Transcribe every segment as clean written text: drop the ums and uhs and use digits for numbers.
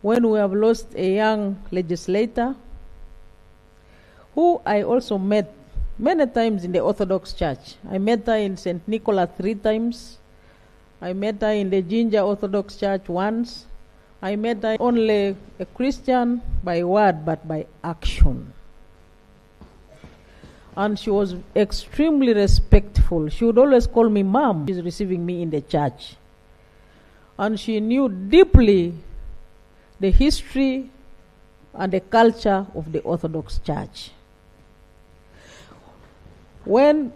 when we have lost a young legislator who I also met many times in the Orthodox Church. I met her in St. Nicholas 3 times. I met her in the Ginger Orthodox Church once. I met her only a Christian by word but by action. And she was extremely respectful. She would always call me Mom. She's receiving me in the church. And she knew deeply the history and the culture of the Orthodox Church. When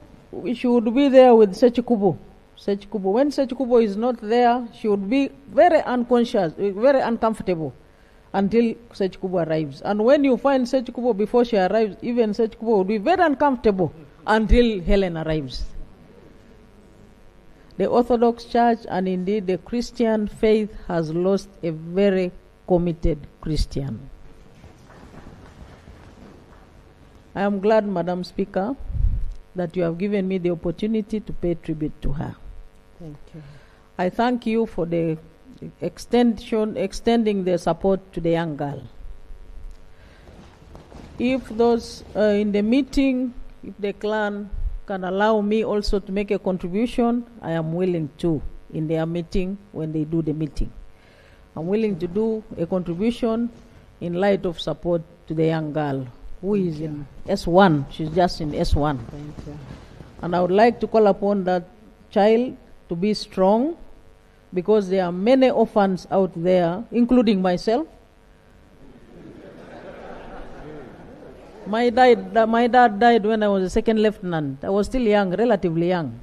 she would be there with Sechikubo, when Sechikubo is not there, she would be very unconscious, very uncomfortable until Sechikubo arrives. And when you find Sechikubo before she arrives, even Sechikubo would be very uncomfortable until Hellen arrives. The Orthodox Church and indeed the Christian faith has lost a very committed Christian. I am glad, Madam Speaker, that you have given me the opportunity to pay tribute to her. Thank you. I thank you for the extending the support to the young girl. If those in the meeting, if the clan can allow me also to make a contribution, I am willing to in their meeting when they do the meeting. I'm willing to do a contribution in light of support to the young girl who is in S1. She's just in S1. Thank you. And I would like to call upon that child to be strong, because there are many orphans out there, including myself. My dad died when I was a second lieutenant. I was still young, relatively young.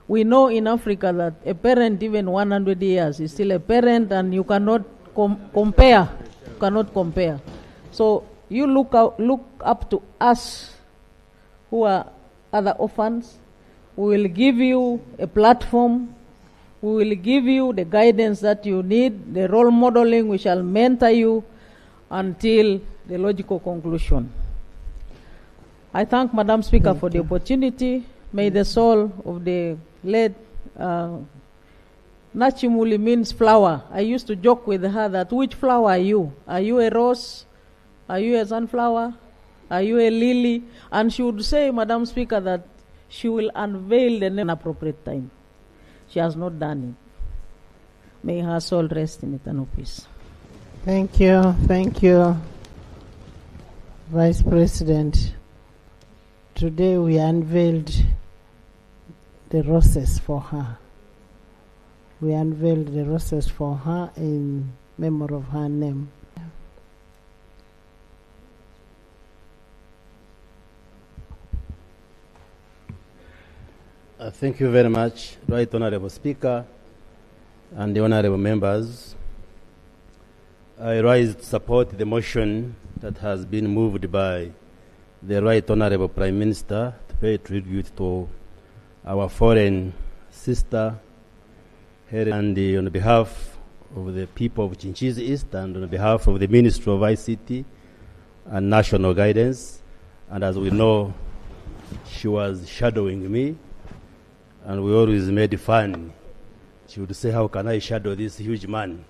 We know in Africa that a parent, even 100 years, is still a parent, and you cannot compare. You cannot compare. So you look up to us who are other orphans. We will give you a platform. We will give you the guidance that you need, the role modeling. We shall mentor you until the logical conclusion. I thank Madam Speaker for the opportunity. May the soul of the late Nakimuli means flower. I used to joke with her that, which flower are you? Are you a rose? Are you a sunflower? Are you a lily? And she would say, Madam Speaker, that she will unveil the name at an appropriate time. She has not done it. May her soul rest in eternal peace. Thank you. Thank you, Vice President. Today we unveiled the roses for her. We unveiled the roses for her in memory of her name. Thank you very much, Right Honorable Speaker and the honorable members. I rise to support the motion that has been moved by the Right Honorable Prime Minister to pay tribute to our foreign sister, Hellen, and on behalf of the people of Chinchiz East and on behalf of the Ministry of ICT and National Guidance. And as we know, she was shadowing me, and we always made fun. She would say, how can I shadow this huge man?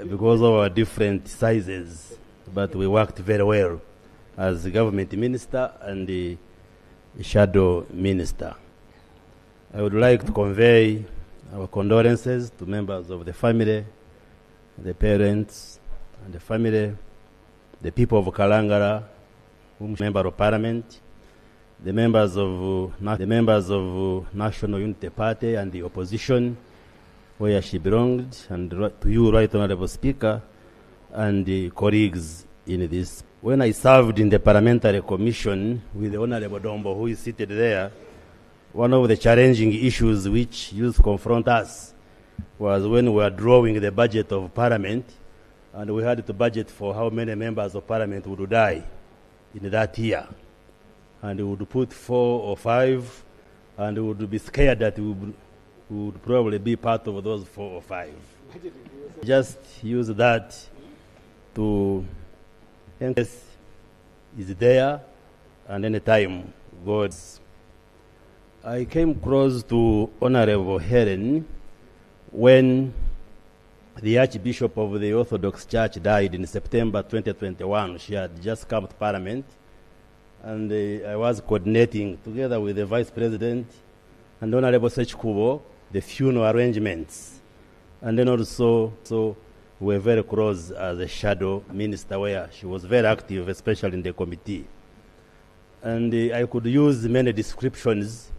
Because of our different sizes. But we worked very well as the government minister and the shadow minister. I would like to convey our condolences to members of the family, the parents and the family, the people of Kalangala, member of parliament, the members of National Unity Party and the opposition, where she belonged, and to you, Right Honorable Speaker, and the colleagues in this. When I served in the Parliamentary Commission with the Honorable Dombo, who is seated there, one of the challenging issues which used to confront us was when we were drawing the budget of Parliament, and we had to budget for how many members of Parliament would die in that year. And we would put 4 or 5, and we would be scared that we would probably be part of those 4 or 5. Just use that to is there, and anytime God's. I came close to Honorable Hellen when the Archbishop of the Orthodox Church died in September 2021. She had just come to Parliament, and I was coordinating together with the Vice President and Honorable Sechkubo the funeral arrangements. And then also, we were very close as a shadow minister, where she was very active, especially in the committee. And I could use many descriptions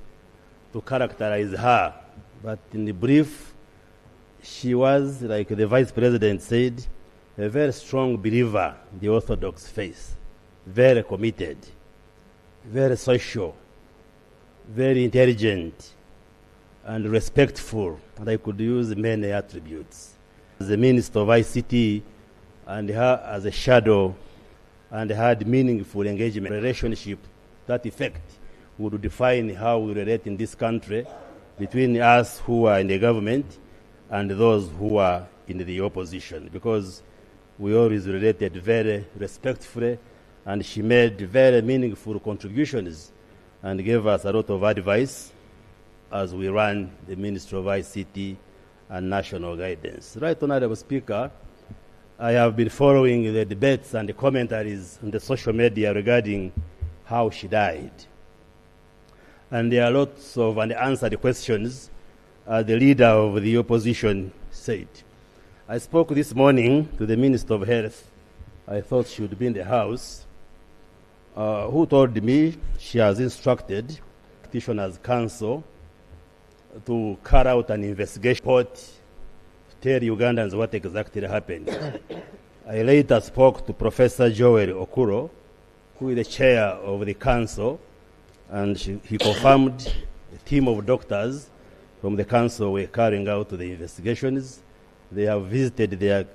to characterize her, but in the brief, she was, like the Vice President said, a very strong believer in the Orthodox faith, very committed, very social, very intelligent, and respectful, and I could use many attributes. As a minister of ICT, and her as a shadow, and had meaningful engagement, relationship, that effect would define how we relate in this country between us who are in the government and those who are in the opposition, because we always related very respectfully, and she made very meaningful contributions and gave us a lot of advice as we ran the Ministry of ICT and National Guidance. Right, Honorable Speaker, I have been following the debates and the commentaries on the social media regarding how she died. And there are lots of unanswered questions, the leader of the opposition said. I spoke this morning to the Minister of Health. I thought she would be in the House, who told me she has instructed Petitioners' Council to carry out an investigation report to tell Ugandans what exactly happened. I later spoke to Professor Joel Okuro, who is the chair of the council, and he confirmed a team of doctors from the council were carrying out the investigations. They have visited their